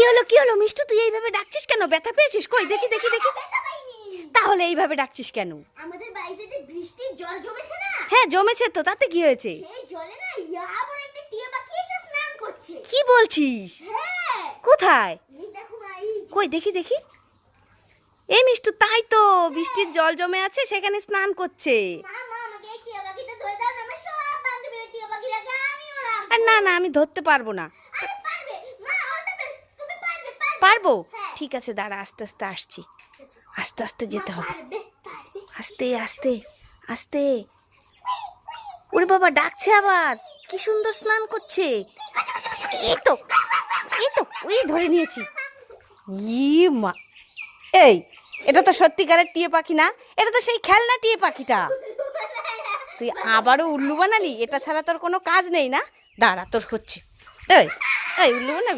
হলো কি হলো মিষ্টু, তুই এইভাবে ডাকছিস কেন? ব্যথা পেয়েছিস? কই দেখি দেখি দেখি। তাহলে এইভাবে ডাকছিস কেন? আমাদের বাড়িতে যে বৃষ্টির জল জমেছে না, হ্যাঁ জমেছে তো, তাতে কি হয়েছে? সেই জলে না বড় একটা টিয়া পাখি এসে স্নান করছে। কি বলছিস? হ্যাঁ, কোথায়? এই দেখো মা, এই যে। কই দেখি দেখি। এই মিষ্টু, তাই তো, বৃষ্টির জল জমে আছে, সেখানে স্নান করছে। মা মা, আমাকে এই টিয়া পাখিটা ধরে দাও না, আমার সব বান্ধবীরা টিয়া পাখিটাকে আমিও রাখবো। আর না না, আমি ধরতে পারবো না। আরে পারবে মা, অল দ্য বেস্ট, তুমি পারবে পারবে। পারবো? হ্যাঁ। ঠিক আছে, দাঁড়া, আস্তে আস্তে আসছি। আস্তে আস্তে যেতে হবে। পারবে পারবে। আস্তে আস্তে আস্তে। ওরে বাবা, ডাকছে আবার। কি সুন্দর স্নান করছে। এই তো, এই তো, ওই ধরে নিয়েছি। ই মা, এই, এটা তো সত্যিকারের টিয়া পাখি না, এটা তো সেই খেলনা টিয়া পাখিটা। তুই আবারও উল্লু বানালি? এটা ছাড়া তোর কোনো কাজ নেই না? দাঁড়া, তোর হচ্ছে। এই এই উল্লু বানাবি?